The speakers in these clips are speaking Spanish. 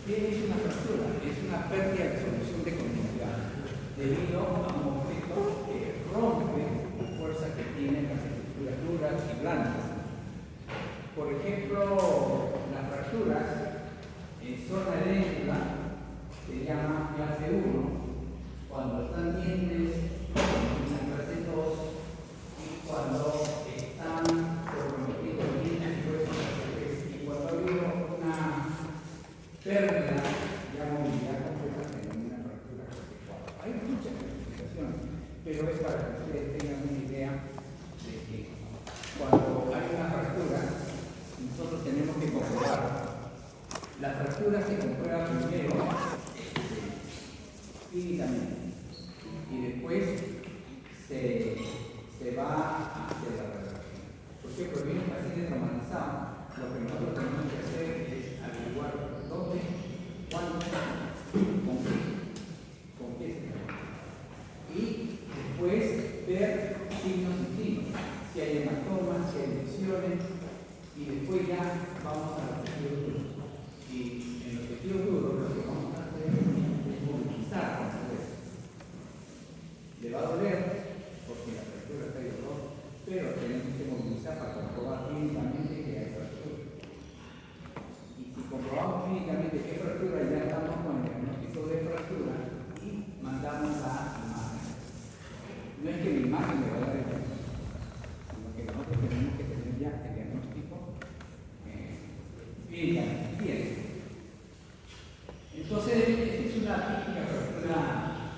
¿Qué es una fractura? Es una pérdida de solución de continuidad debido a un objeto que rompe la fuerza que tienen las estructuras duras y blandas. Por ejemplo, las fracturas en zona edéntica se llama clase 1 cuando están dientes en la clase 2 y cuando están comprometidos dientes y huesos en la clase 3. Y cuando hay una pérdida de movilidad completa se denomina fractura clase 4. Hay muchas clasificaciones, pero es para que ustedes tengan una idea de que cuando hay una fractura, nosotros tenemos que comprobar. La fractura se comprueba primero clínicamente y después se va a hacer la reparación. Por ejemplo, viene un paciente traumatizado, lo que nosotros tenemos que hacer es averiguar dónde, cuándo, con qué se trabaja. Y después ver signos y signos, si hay hematomas, si hay lesiones, y después ya vamos a los tejidos duros. Y en los tejidos duros lo que vamos a hacer es movilizar las huesos. Le va a doler porque la fractura está de dolor, pero tenemos que movilizar para comprobar clínicamente que hay fractura. Y si comprobamos clínicamente que hay fractura, ya estamos con el diagnóstico de fractura y mandamos la imagen. No es que la imagen le va a dar el diagnóstico, sino que nosotros tenemos que tener ya el diagnóstico clínicamente. Bien. Entonces, esta es una típica fractura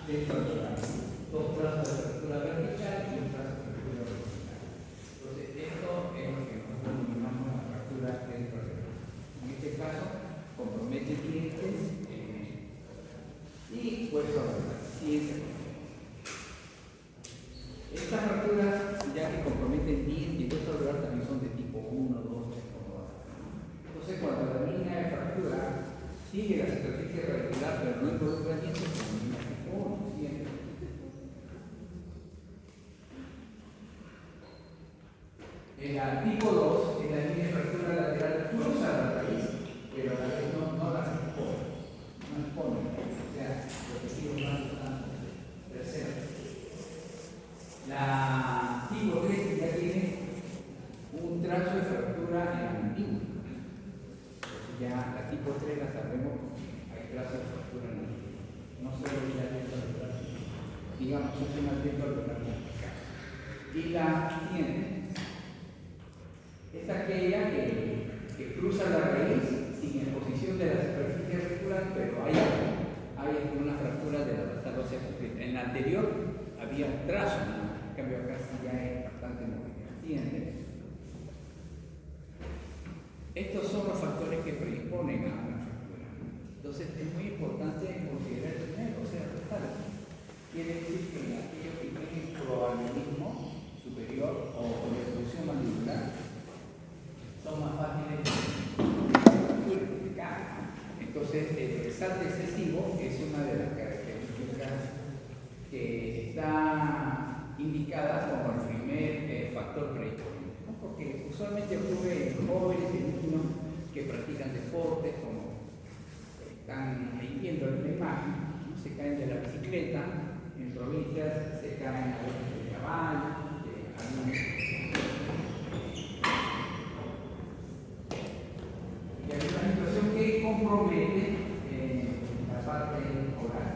de fractura. Dos trazos de fractura vertical y un trazo de fractura horizontal. Entonces, esto es lo que nosotros denominamos la fractura de fractura. En este caso, compromete dientes y huesos reales. Estas fracturas, ya que comprometen dientes y huesos reales, también son de tipo 1, 2, 3, 4. Entonces, cuando la línea de fractura sigue la superficie radicular, pero no involucra dientes, se denomina tipo 1, siempre. En la tipo 2, en la línea de fractura lateral cruza la raíz, pero a la vez no la expone. No expone, o sea, los tejidos blandos están presentes. La tipo 3 ya tiene un trazo de fractura en la mandíbula. Ya la tipo 3 la sabemos porque hay trazo de fractura en la mandíbula. No solo el aliento alveolar, digamos, es un aliento alveolar vertical. Y la siguiente es aquella que cruza la raíz sin exposición de la superficie radicular, pero hay una fractura de la dorsal ósea completa. En la anterior había un trazo, ¿no? En cambio acá sí ya hay bastante movilidad. Siguiente. Estos son los factores que predisponen a una fractura. Entonces es muy importante considerar el primero, o sea, restar. Quiere decir que aquellos que tienen probabilismo superior o destrucción mandibular son más fáciles de identificar. Entonces, el resalte excesivo es una de las características que está indicada como el primer factor predisponente, ¿no? Porque usualmente ocurre en jóvenes, en niños que practican deportes, como están ahí viendo en la imagen, ¿no? Se caen de la bicicleta, en provincias se caen a veces de caballo, de aviones. Y hay una situación que compromete la parte oral,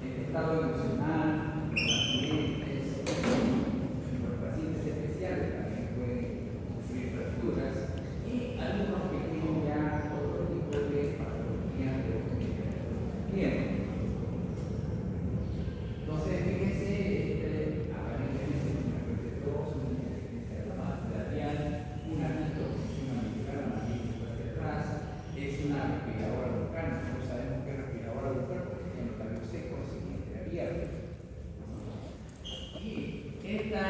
el estado emocional, los accidentes, los pacientes especiales también pueden sufrir fracturas y algunos que tienen ya otro tipo de patología de bien. Entonces, fíjense, aparentemente una frente 2, una diferencia de la base labial, una distorsión mandibular, la mandíbula hacia atrás, es una respiradora bucal. Nosotros sabemos que es respiradora bucal porque tiene los labios secos y siguiente abierto. Y esta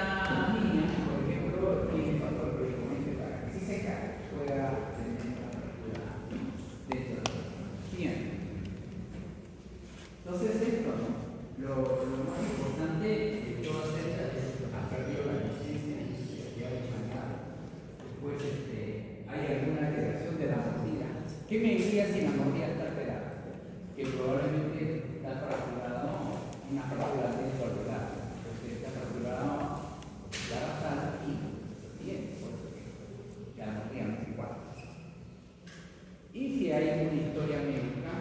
niña, por ejemplo, tiene factor predisponente para que si se cae pueda tener una fractura dentro de la siguiente. Entonces, esto, ¿no? Lo más importante de todas estas es que ha perdido la conciencia y se ha desmayado. Después hay alguna alteración de la mordida. ¿Qué me diría si la mordida está alterada? hay una historia médica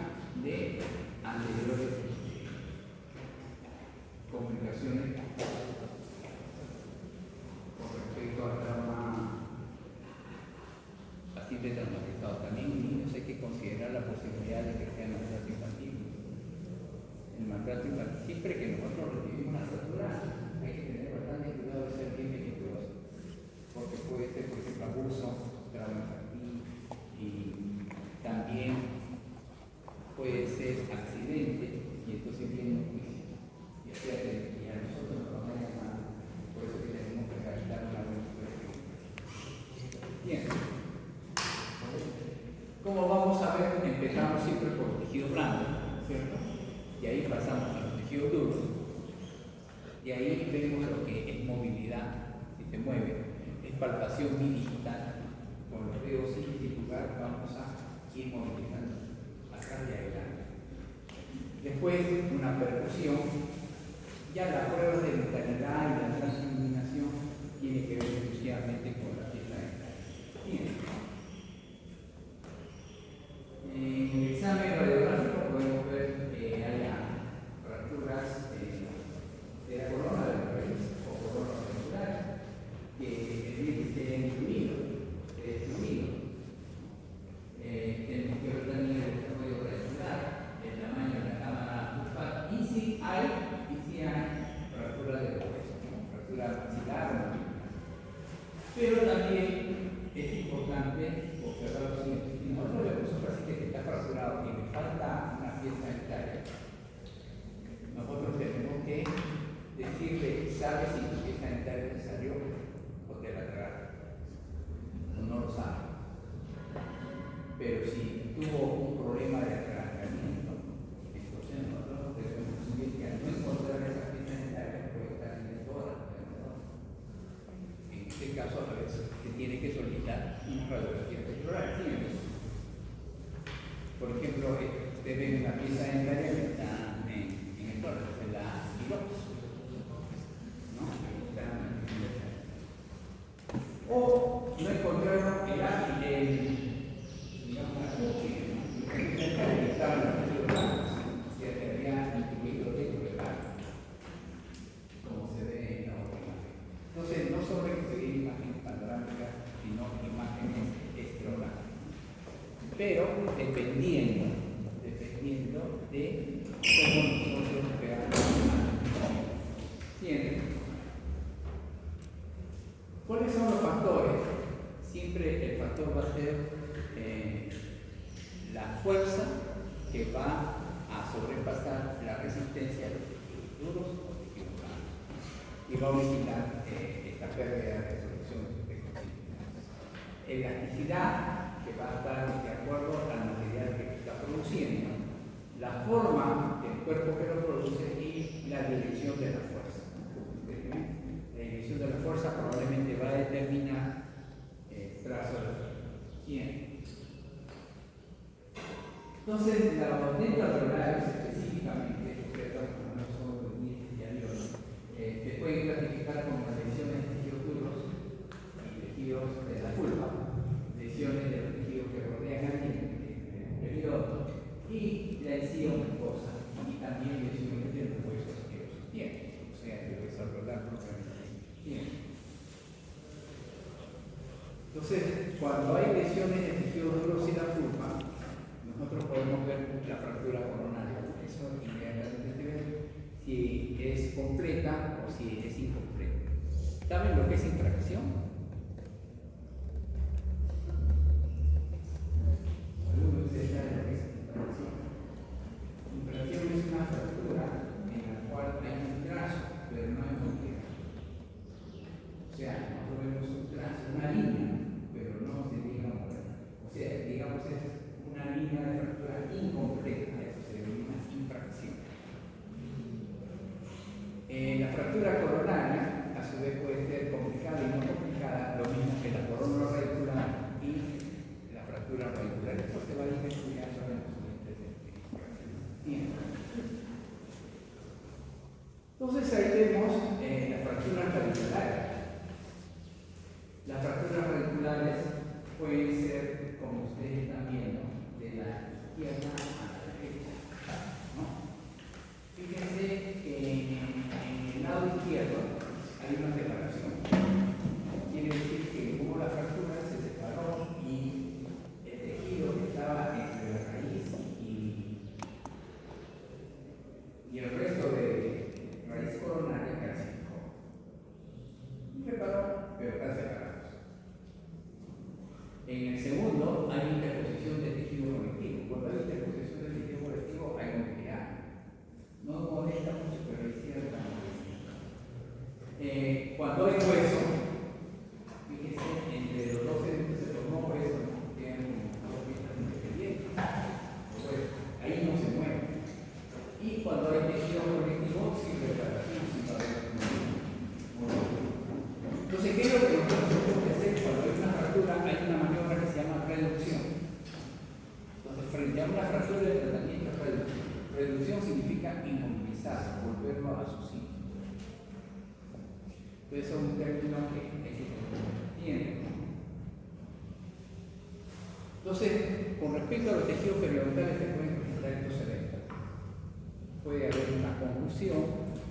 de anteriores complicaciones con respecto al trauma paciente traumatizado. También en niños hay que considerar la posibilidad de que sea maltrato infantil. El maltrato infantil, siempre que nosotros recibimos una fractura, hay que tener bastante cuidado de ser bien meticuloso, porque puede ser, por ejemplo, abuso, trauma infantil, y también puede ser accidente, y entonces viene un juicio. Y a nosotros nos van a llamar, por eso que tenemos que gastar una buena expresión. Bien. Como vamos a ver, empezamos siempre por el tejido blando, ¿cierto? Y ahí pasamos a los tejidos duros, y ahí vemos lo que es movilidad, si se mueve, es palpación digital. Con los dedos sin lugar vamos a ir movilizando acá y adelante. Después, una percusión, ya la prueba de letalidad y la transcriminación tiene que ver exclusivamente con la pieza dental. Bien. En el examen radiográfico podemos ver que haya fracturas de la corona de la raíz o corona auricular, que el diente esté destruido. Tenemos que ver también el desarrollo radicular, el tamaño de la cámara bucal, y si hay fractura de hueso, ¿no? Fractura maxilar o mandibular. Pero también es importante observar lo siguiente: si nosotros vemos un paciente que está fracturado y le falta una pieza dentaria, nosotros tenemos que decirle, ¿sabe si tu pieza dentaria te salió o te la tragaste? O no lo sabe. Pero si tuvo un problema de atrancamiento, entonces nosotros debemos asumir que al no encontrar esa pieza dentaria puede estar en toda. En este caso, a veces se tiene que solicitar una radiografía celular. Por ejemplo, usted ve una pieza dentaria que está en el tórax, en la pilox, ¿no? O no encontraron digamos, la cookie, ¿no? Que estaba en los tejidos blancos, o sea, que había incluido tejido blanco, como se ve en la otra imagen. Entonces, no solo hay que seguir imágenes panorámicas, sino imágenes estrográficas. Pero dependiendo de cómo nosotros veamos la imagen. Bien. ¿Cuáles son los factores? Siempre el factor va a ser la fuerza que va a sobrepasar la resistencia de los tejidos duros o tejidos blandos y va a originar esta pérdida de resolución de tejidos. Elasticidad, que va a estar de acuerdo al material que está produciendo, la forma del cuerpo que lo produce y la dirección de la fuerza. La dirección de la fuerza probablemente va a determinar el trazo de la fuerza. Bien. Entonces, los dentes alveolares específicamente, como no son los dientes y alveolos, se pueden clasificar como lesiones de tejidos duros y tejidos de la pulpa, lesiones de los tejidos que rodean al diente, el periodo, y la encía mucosa, y también lesiones de los huesos que lo sostienen, o sea, el hueso alveolar propiamente. Bien. Entonces, cuando hay lesiones de tejidos duros y la pulpa, nosotros podemos ver la fractura coronaria. Eso inmediatamente se ve si es completa o si es incompleta. ¿Saben lo que es infracción? ¿Alguno de ustedes sabe lo que es infracción? Infracción es una fractura en la cual hay un trazo, pero no hay completa. O sea, nosotros vemos un trazo, una línea, pero no se diga mover. O sea, digamos, es una línea de fractura incompleta, eso se denomina infracción. La fractura coronaria, a su vez, puede ser complicada y no complicada llama una fractura de tratamiento es reducción. Reducción significa inmovilizar, volverlo a su sitio. Entonces es un término que tiene. Entonces, con respecto a los tejidos periodontales se pueden presentar estos eventos. Puede haber una confusión,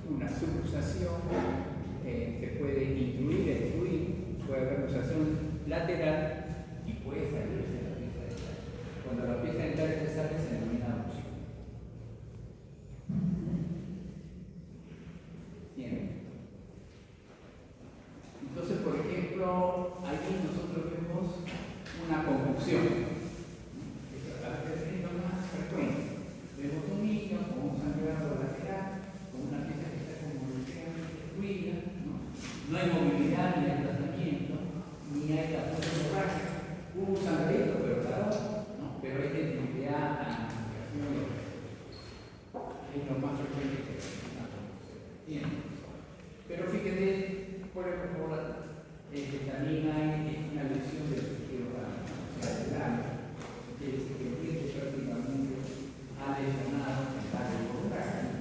una subluxación, se puede incluir, excluir, puede haber luxación lateral y puede salirse de la pieza dental. Cuando la pieza dental se sale se denomina luxación. Bien. Entonces, por ejemplo, aquí nosotros vemos una confusión. Es lo más frecuente. Vemos un niño con un sangrado lateral, con una pieza que está como ligeramente fluida, no hay movilidad ni hay tratamiento, ni hay la fuerza hemorrágica. Hubo un sangrado, pero claro, pero hay identidad a la comunicación. Es lo más frecuente que una confusión. Bien. Pero fíjense, por favor, que también hay una lesión del tejido oral, o sea, del labio, que el diente prácticamente ha lesionado el labio oral.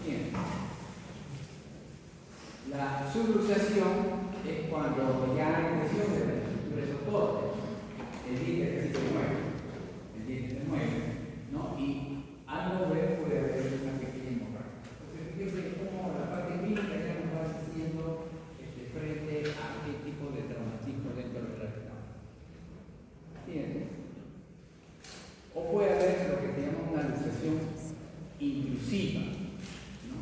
Bien. La subluxación es cuando ya hay lesión de la estructura de soporte. El diente casi se mueve, el diente se mueve, ¿no? Y al mover puede haber una pequeña hemorragia. Entonces, fíjense cómo la parte clínica ya nos va diciendo frente a qué tipo de traumatismo dentro del tratamiento. ¿Entiendes? O puede haber lo que se llama una luxación intrusiva, ¿no?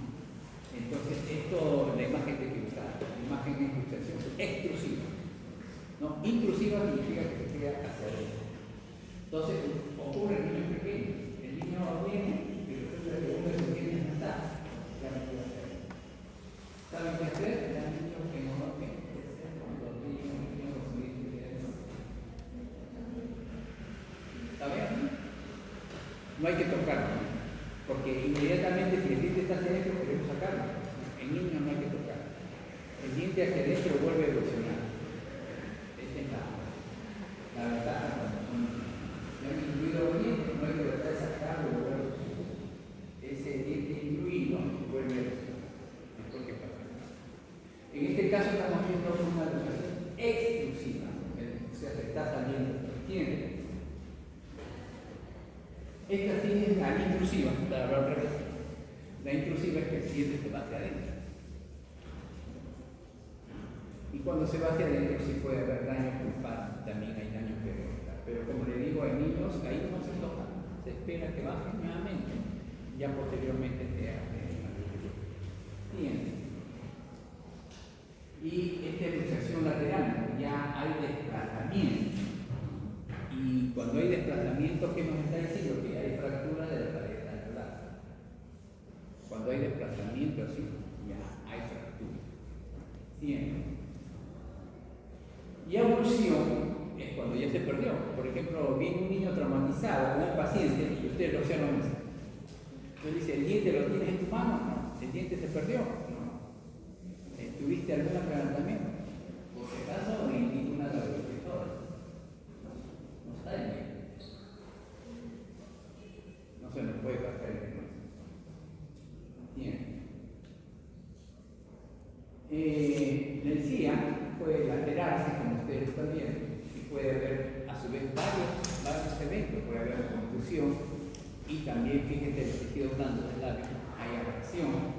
Entonces, esto, la imagen de que usar, la imagen es luxación extrusiva, ¿no? Intrusiva significa que se queda hacia adentro. Entonces, ocurre en niños pequeños. El niño viene y resulta que uno de sus dientes no está. Ya no puede hacer. ¿Saben qué hacer? ¿Está bien? No hay que tocarlo, porque inmediatamente si el diente está hacia adentro queremos sacarlo. El niño no hay que tocar. El diente hacia adentro vuelve a evolucionar. Esta es la ventaja cuando son ya han incluido los dientes, no hay que tratar de sacarlo y volver a evolucionar. Ese diente incluido vuelve a evolucionar. Después que pasa. En este caso estamos viendo una luxación exclusiva, o sea, se está saliendo, ¿entiendes? Esta sí es la intrusiva, para hablar al revés. La intrusiva es que el diente se va hacia adentro. Y cuando se va hacia adentro sí puede haber daño pulpar, también hay daño periodontal. Pero como le digo, hay niños ahí no se toca, se espera que bajen nuevamente, ya posteriormente se hace. Bien. Y esta es luxación lateral, ya hay desplazamiento. Y cuando hay desplazamiento, ¿qué nos está diciendo? Que hay fractura de la pared alveolar. Cuando hay desplazamiento así, ya hay fractura. Bien. Y abulsión es cuando ya se perdió. Por ejemplo, viene un niño traumatizado, un paciente, y ustedes lo observan. Entonces dice, ¿el diente lo tienes en tu mano? No. ¿El diente se perdió? No. ¿Tuviste algún atragantamiento? Por si acaso, ni ninguna de las escritoras. No está en medio. No se nos puede pasar el tema. Bien. La encía puede laterarse, como ustedes están viendo, y puede haber a su vez varios eventos. Puede haber contusión y también, fíjense, el tejido blando del labio, hay abrasión.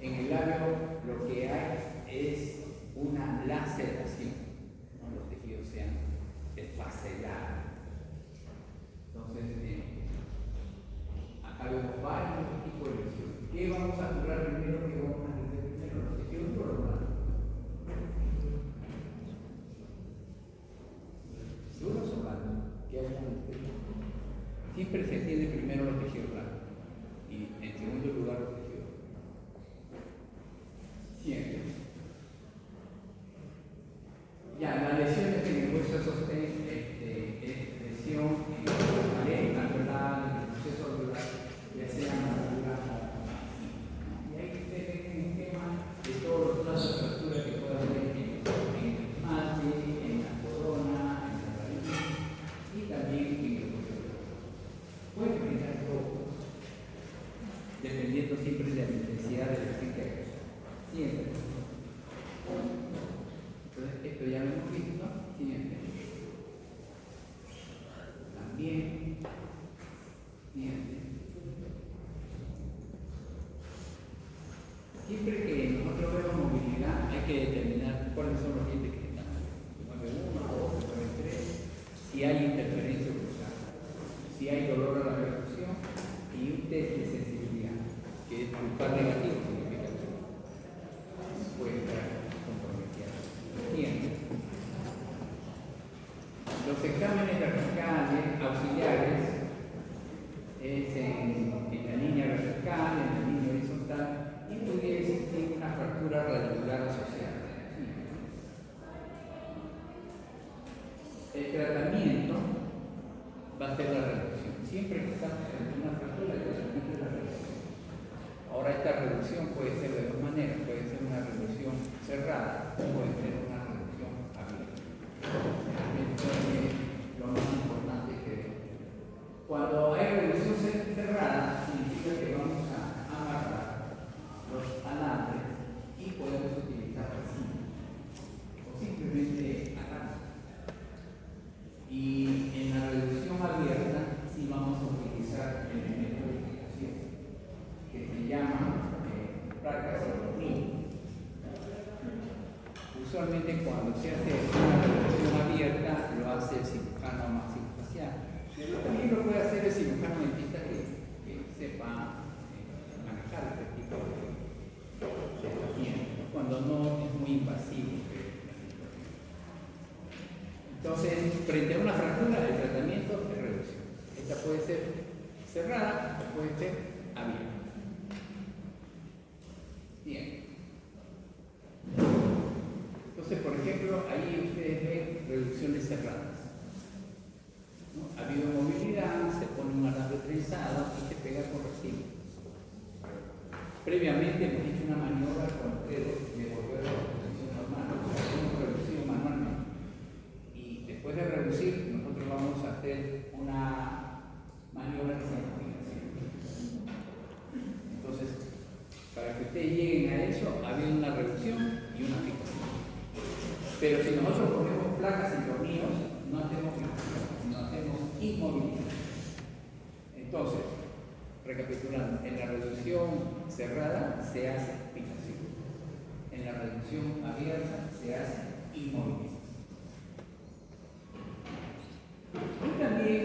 En el labio lo que hay es una laceración, ¿no? Los tejidos sean desfacelados. Entonces, acá vemos varios tipos de lesiones. ¿Qué vamos a curar primero? ¿Qué vamos a hacer primero? ¿Los tejidos o los blandos? ¿Duros o blandos? ¿Qué vamos a hacer? Siempre se atiende primero los tejidos blandos y en segundo lugar los tejidos. Siempre. Ya, las lesiones en el hueso de sostén es lesión en la pared alveolar, en el proceso alveolar, ya sea alveolar y ahí ustedes ven el esquema de todas las fracturas que puede haber en el esmalte, en la corona, en la raíz y también dependiendo siempre de la intensidad del skincare. Siempre. Entonces, esto ya lo hemos visto. Siguiente. También. Siguiente. Siempre que nosotros vemos movilidad, hay que determinar cuáles son los dientes que están. 9.1, 2, 9.3. Si hay interferencia cruzada, si hay dolor a la reducción y un test de sensibilidad, que es pulpar negativo, significa que puede estar comprometido. Bien. Los exámenes verticales auxiliares es en la línea vertical, en la línea horizontal, y puede existir una fractura radicular asociada. El tratamiento va a ser la reducción. Siempre que estamos en una fractura, el tratamiento es la reducción. Ahora, esta reducción puede ser de dos maneras: puede ser una reducción cerrada o puede ser una reducción abierta. Esto es lo más importante que cuando hay reducción cerrada, significa que vamos a amarrar los alambres y podemos utilizar así o simplemente acá. Y en la reducción abierta sí vamos a utilizar elementos de fijación que se llaman placas de tornillo. Usualmente cuando se hace una reducción abierta lo hace el cirujano maxilofacial, pero también lo puede hacer el cirujano dentista que sepa manejar este tipo de tratamiento cuando no es muy invasivo. Entonces, frente a una fractura, el tratamiento es reducción. Esta puede ser cerrada o puede ser abierta. Bien. Entonces, por ejemplo, ahí ustedes ven reducciones cerradas, ¿no? Ha habido movilidad, se pone un alambre trenzado y se pega correctivo. Previamente hemos hecho una maniobra con ustedes de volver a la posición normal, hemos reducido manualmente. Después de reducir, nosotros vamos a hacer una maniobra de fijación. Entonces, para que ustedes lleguen a eso, ha habido una reducción y una fijación. Pero si nosotros ponemos placas y tornillos, no hacemos fijación, sino hacemos inmovilidad. Entonces, recapitulando, en la reducción cerrada se hace fijación. En la reducción abierta se hace inmovilización. Y también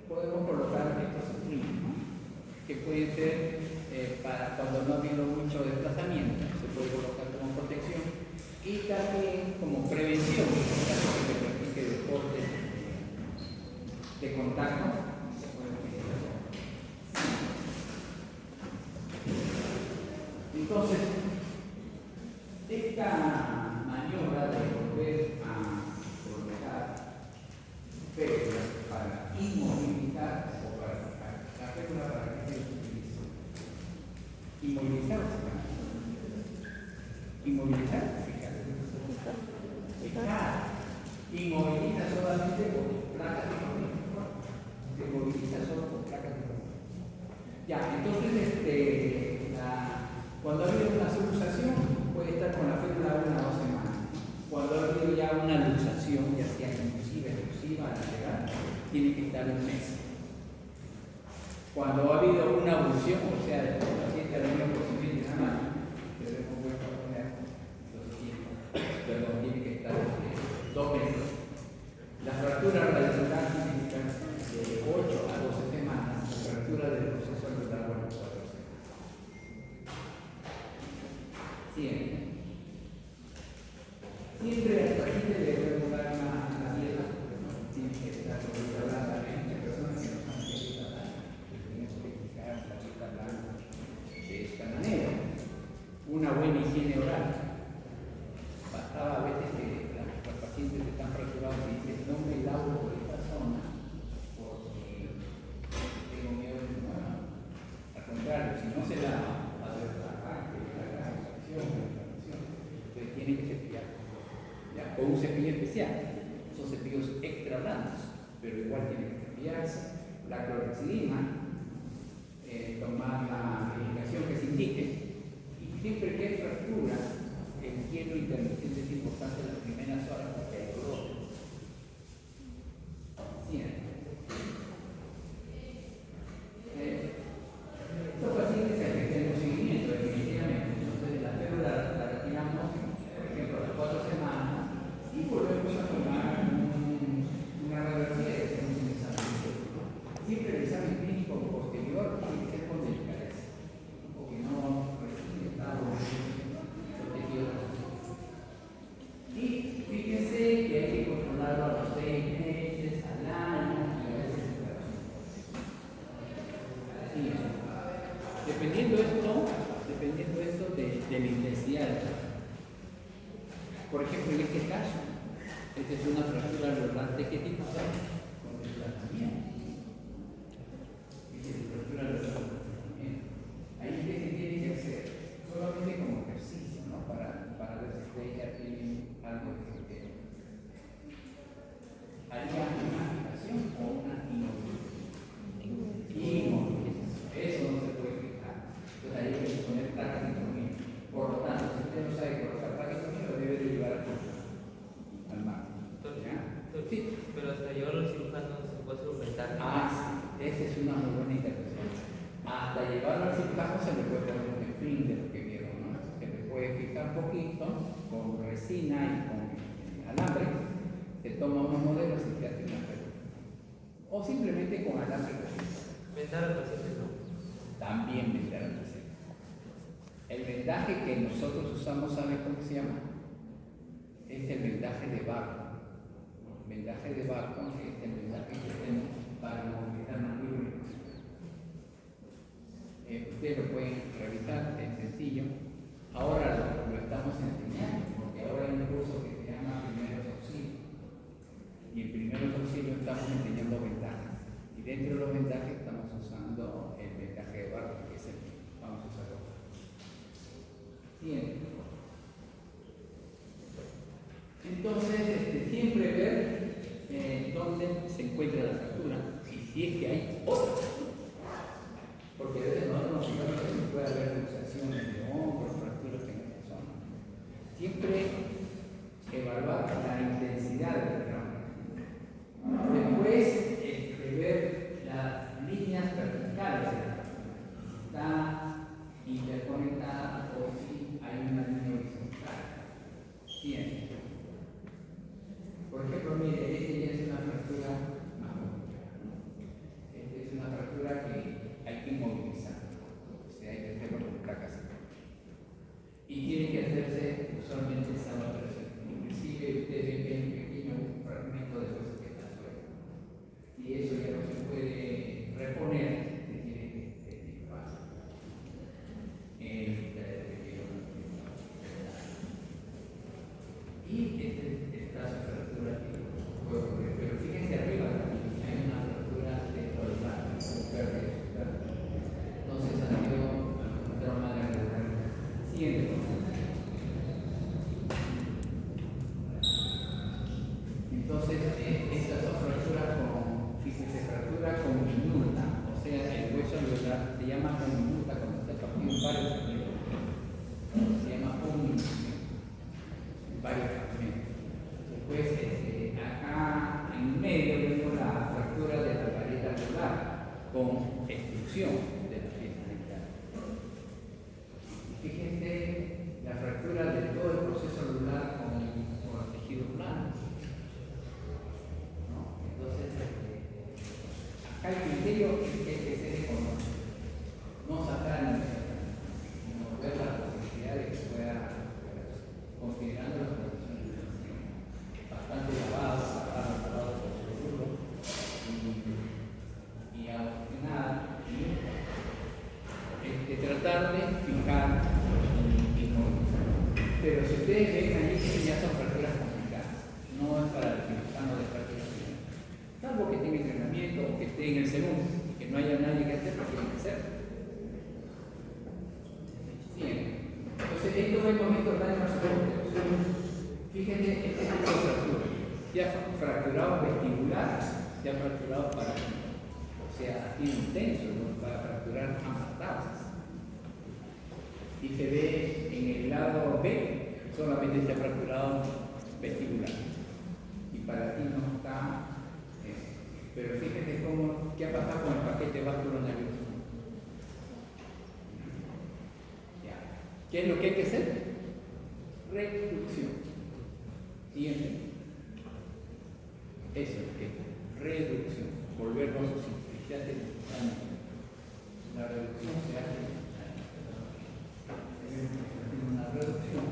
podemos colocar estos sprints, ¿no? Que pueden ser para cuando no ha habido mucho desplazamiento, se puede colocar como protección y también como prevención en caso de que se practique deporte de contacto. Se puede utilizar. Entonces, esta maniobra de volver a colocar reglas para inmovilizar o para fijar. La regla para que se utilice. Inmovilizar o fijar. Inmovilizar o fijar. Fijar. Inmoviliza solamente con placas de tornillo. Se moviliza solo con placas de tornillo. Ya, entonces cuando ha habido una subluxación puede estar con la férula 1 o 2 semanas. Cuando ha habido ya una luxación, ya sea inclusiva, exclusiva, lateral, tiene que estar un mes. Cuando ha habido una abulsión, o sea, el paciente ha tenido conocimiento de la mano, debemos vuelto a poner los tiempos, perdón, tiene que estar 2 meses. La fractura radicular tiene que estar de 8 a 12 semanas, la fractura del proceso alveolar 4 semanas. Siguiente. Siempre al paciente le debe dar una dieta, tiene que estar controlada en personas que no saben qué dieta dar, tenemos que explicar la dieta blanca de esta manera. Una buena higiene oral. Bastaba a veces que los pacientes que están fracturados y dicen no me lavo por esta zona porque tengo miedo de que me mueva. Al contrario, si no se lava, va a haber arranque, la infección, entonces tiene que cepillar. ¿Ya? Con un cepillo especial, son cepillos extra blandos, pero igual tienen que cepillarse. La clorhexidina tomar la medicación que se indique. Y siempre que hay fractura, el hielo intermitente es importante en las primeras horas porque hay dolor. Estos pacientes hay que tener un seguimiento, definitivamente. Entonces, la férula la retiramos, por ejemplo, a las 4 semanas y volvemos a tomar una radiografía de un examen. Siempre el examen clínico posterior tiene que ser con delicadeza, porque no recién estamos protegidos. Y fíjense que hay que controlarlo a los 6 meses, al año, y a veces a los 5 meses. Dependiendo esto de la intensidad del trato. Por ejemplo, en este caso, esta es una fractura alveolar. ¿De qué tipo es? Con desplazamiento. Ahí qué se tiene que hacer, solamente como ejercicio, ¿no? Para ver si ustedes ya tienen algo que se quede. ¿Haría una fijación o una inmovilización? Eso no se puede fijar. Entonces ahí hay que poner placas de tornillo. Por lo tanto, si usted no sabe colocar placas de tornillo, debe de llevar al mar. Sí, pero hasta llevarlo al cirujano se puede hacer un vendaje. Sí, esa es una muy buena intervención. Hasta llevarlo al cirujano se le puede poner un sprint de lo que vieron, ¿no? Se le puede fijar un poquito con resina y con alambre, se toma unos modelos y se hace una férula. O simplemente con alambre. Vendar al paciente no. También vendar al paciente. El vendaje que nosotros usamos, ¿sabe cómo se llama? Es el vendaje de barco. Vendaje de barco es el vendaje que tenemos para movilizar mandíbula. Ustedes lo pueden revisar, es sencillo. Ahora lo estamos enseñando, porque ahora hay un curso que se llama Primeros Auxilios. Y en Primeros Auxilios estamos enseñando vendajes. Y dentro de los vendajes estamos usando el vendaje de barco, que es el que vamos a usar ahora. Bien. Entonces, siempre ver dónde se encuentra la fractura y si es que hay otra fractura. Porque a veces nosotros nos fijamos que puede haber luxaciones de hombros, fracturas en esa zona. Siempre evaluar la intensidad del trauma. Después, ver las líneas verticales de la fractura. Si está interconectada o si hay una línea horizontal. Bien. Por ejemplo, mire, esta ya es una fractura más móvil. Esta es una fractura que hay que inmovilizar. O sea, hay que hacerlo con placas. Y tiene que hacerse usualmente esa operación. Inclusive ustedes ven que hay un pequeño fragmento de hueso que está suelto. Y eso ya no se puede reponer, se tiene que extirpar. Y esta es la fractura que puede ocurrir. Pero fíjense arriba, hay una fractura dentro del mar, entonces ha sido un trauma de gravedad. Siguiente. Entonces, estas son fracturas fíjense, fractura comminuta, o sea, el hueso alveolar se llama comminuta cuando se partido en varios fragmentos. Se llama comminuta. Varios fragmentos. Después, acá en medio vemos la fractura de la pared alveolar con extrusión de la pieza dental. Fíjense la fractura de todo el proceso alveolar con el tejido plano. ¿No? Entonces, acá el criterio es que ser económico, no sacar sino ver la posibilidad de que pueda, considerando las condiciones bastante lavado por el seguro y nada, tratar de fijar y movilizar. Pero si ustedes ven ahí que ya son fracturas complicadas, no es para el cirujano de fracturas complicadas. Salvo que tenga entrenamiento o que esté en el segundo y que no haya nadie que hacer, lo tienen que hacer. Bien. Entonces, estos momentos dan más fíjense, este tipo de fractura. Se ha fracturado vestibular, se ha fracturado para, o sea, tiene un tenso, ¿no? Para fracturar ambas tablas. Y se ve en el lado B, solamente se ha fracturado vestibular. Y para ti no está. Pero fíjate qué ha pasado con el paquete vasculonervioso. ¿Qué es lo que hay que hacer? Reducción. Siguiente. Eso es lo que es reducción. Volverlo a su sitio. Se hace la reducción se hace una reducción.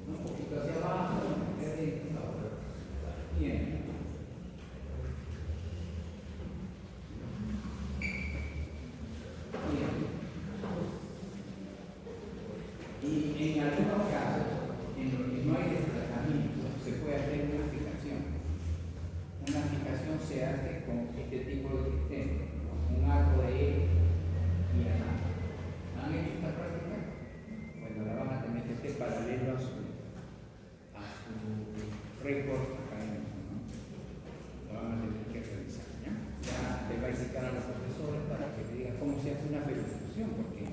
Un poquito hacia abajo. Bien. Y en algunos casos, en los que no hay desplazamiento, se puede hacer una fijación. Una fijación se hace con este tipo de sistema, un arco de E y A. ¿Han hecho esta práctica? Bueno, la van a tener que hacer paralelo a su récord académico, ¿no? Lo van a tener que revisar, ¿ya? Ya te va a indicar a los profesores para que te digan cómo se hace una felicitación, porque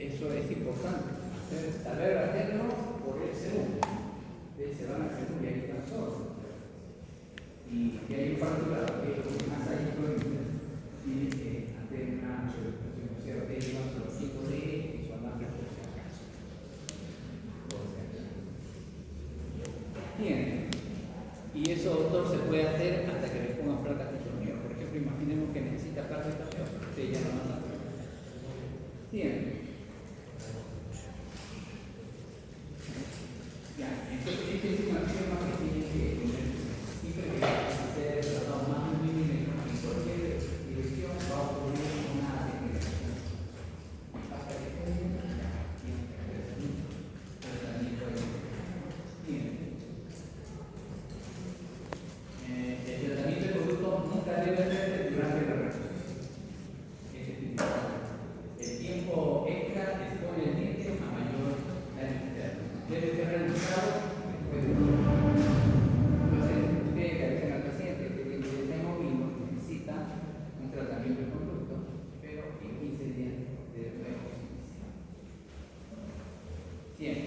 eso es importante. Saber hacerlo por el segundo. Se van a hacer y ahí están solos. Y que hay un facturado que es más allá tiene que hacer una solución. O sea, ustedes llevan los tipos de y son más por si acaso. Bien. Y eso, doctor, se puede hacer hasta que le pongan plata de torneo. Por ejemplo, imaginemos que necesita plata de torneo. Ustedes ya no van a hacer. Bien. Ya, entonces esta es una acción que tiene que tener siempre que hacer el tratado más mínimo en cualquier dirección va a ocurrir una degeneración. Hasta que tiene que hacer tratamiento de bien. El tratamiento de producto nunca debe ser durante la reposición. Ese tipo de cosas. El tiempo extra expone el diente a mayor daño interno. Debe ser realizado después de entonces ustedes le dicen al paciente que el diente móvil necesita un tratamiento de conducto, pero en 15 días de reposición. Bien.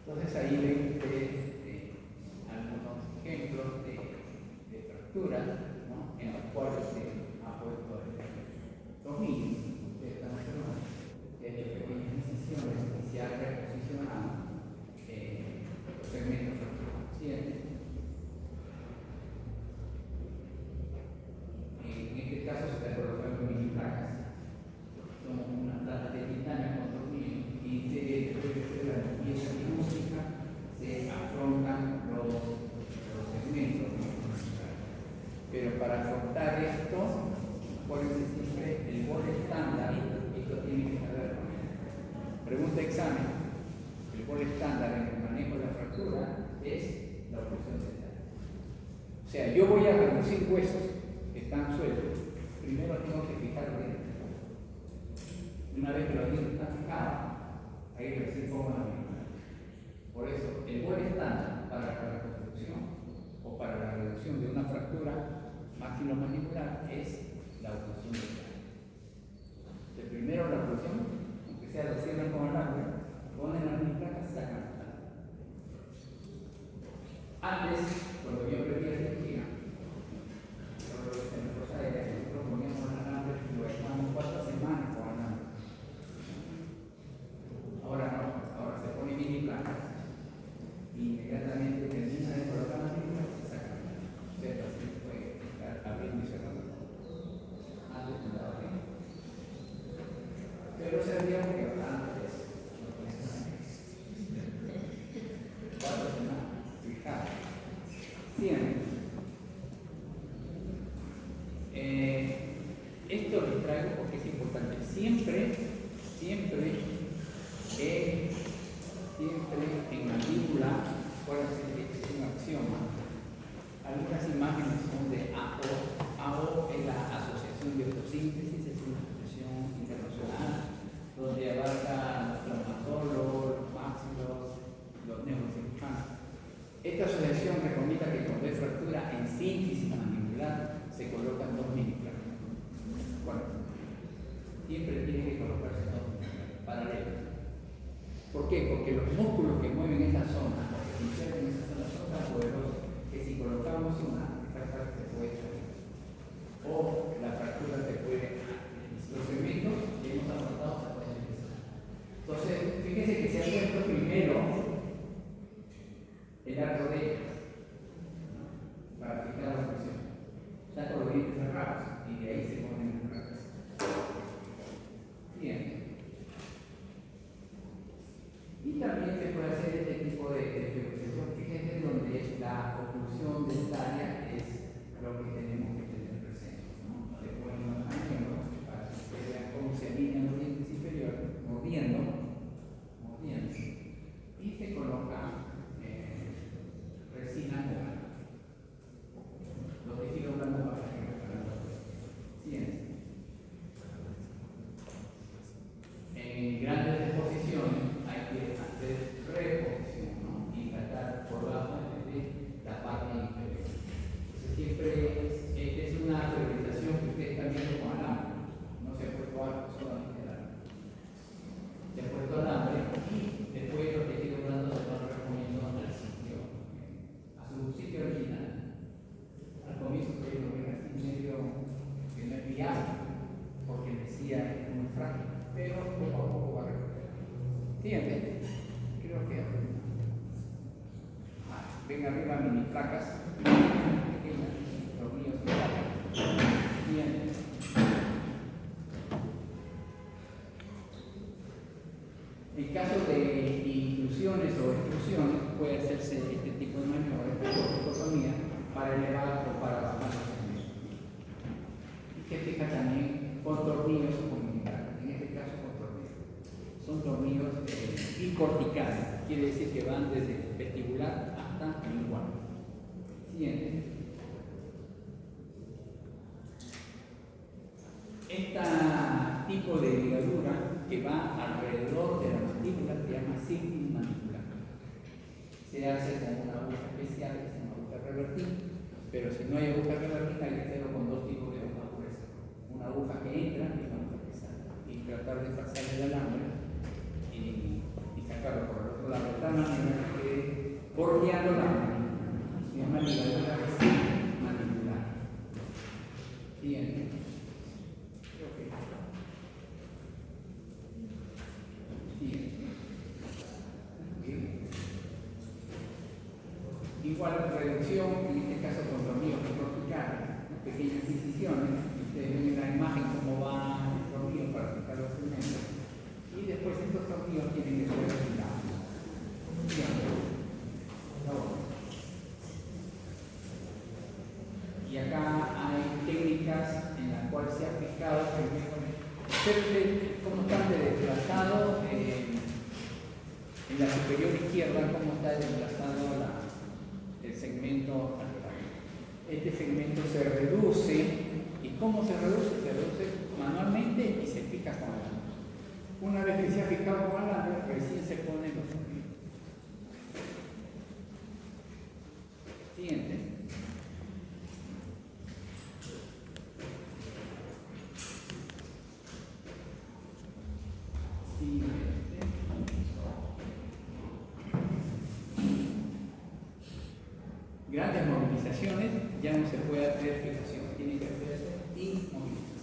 Entonces ahí ven ustedes algunos ejemplos de fracturas, ¿no? En los cuales se ha puesto el tornillo. Ustedes están observando. Pequeñas incisiones y se ha reposicionado los segmentos fracturales. En este caso se está colocando mini placas. Son unas placas de titanio con tornillo y después de hacer la limpieza quirúrgica se afrontan los segmentos. Pero para afrontar esto, acuérdense siempre el borde estándar. Esto tiene que saber. Pregunta examen. El borde estándar en el manejo de la fractura es la oclusión dental. O sea, yo voy a reducir huesos que están sueltos. Primero tengo que fijar los dientes. Una vez que los dientes están fijados, ahí recién pongo la misma. Por eso, el borde estándar para la reconstrucción o para la reducción de una fractura maxilomandibular es la oclusión dental. Primero la oclusión, aunque sea lo cierran con el agua, ponen las mini placas y sacan las placas. Antes, cuando yo aprendí a cirugía, en la fuerza aérea, nosotros poníamos el alambre y lo dejábamos 4 semanas con alambre. Ahora no, ahora se pone mini placas. Inmediatamente termina de colocar las mini placas y se sacan las placas. O sea, el paciente puede estar abriendo y cerrando. Antes no estaba bien. Pero sabíamos que antes, 4 semanas, fijaros. Siempre. Esto les traigo porque es importante. Siempre en mandíbula, acuérdense que es un axioma. Algunas imágenes son de AO. AO es la Asociación de Autosíntesis, es una asociación internacional donde abarca los traumatólogos, los máximos, los neurocirujanos. Esta asociación recomienda que cuando hay fractura en síntesis mandibular, ¿Por qué? Porque los músculos que mueven esa zona, o que insertan esa zona, son tan poderosos que si colocamos una, esta parte se puede salir. O la fractura se puede. Los segmentos que hemos aportado se pueden empezar. Entonces, fíjense que se ha puesto primero el arco de ellas, ¿no? Para fijar la presión. Está con los dientes cerrados y de ahí se ponen las placas. Bien. Y también se puede hacer este tipo de flexión. Fíjense donde la oclusión dentaria es lo que tenemos que tener presente, ¿no? Después nos ejemplos para que vean cómo se alinean los dientes inferiores, moviendo, y se coloca resina moral. Los tejidos blandos para que ciencia. En grandes exposiciones hay que hacer reposición, ¿no? Y tratar por abajo de la parte inferior. Entonces siempre esta es una priorización que ustedes están viendo con alambre. No se ha puesto algo, solamente alambre. Se ha puesto alambre y después los tejidos blandos se van reponiendo al sitio, a su sitio original. Al comienzo ustedes lo ven así medio que no es viable, porque decía es muy frágil, pero poco a poco va a recuperar. ¿Entienden? Creo que ven arriba mini placas pequeñas, tornillos de placa. Bien. En caso de inclusiones o extrusiones, puede hacerse este tipo de maniobras de cortotomía para elevar o para bajar los segmentos. Y se fija también con tornillos o con miniplatas, en este caso con tornillos. Son tornillos bicorticales, quiere decir que van desde vestibular hasta lingual. Siguiente. Este tipo de ligadura que va alrededor de la mandíbula se llama signo mandibular. Se hace con una aguja especial que se llama aguja revertida, pero si no hay aguja revertida hay que hacerlo con dos tipos de agujas gruesas. Una aguja que entra y una aguja que sale. Y tratar de pasar el alambre y sacarlo por el otro lado de tal manera que bordeando la mandíbula. Se llama ligadura mandibular. Bien. Igual reducción, en este caso con tornillos verticales, pequeñas incisiones. Ustedes ven en la imagen cómo va el tornillo para fijar los segmentos. Y después estos tornillos tienen que ser retirados. Y acá hay técnicas en las cuales se ha fijado cómo están de desplazado en la superior izquierda, cómo está desplazado el segmento lateral. Este segmento se reduce, ¿y cómo se reduce? Se reduce manualmente y se fija con alambre. Una vez que se ha fijado con alambre, recién se ponen los tornillos. Siguiente. Grandes movilizaciones ya no se puede hacer fijación, tiene que hacerse inmovilización.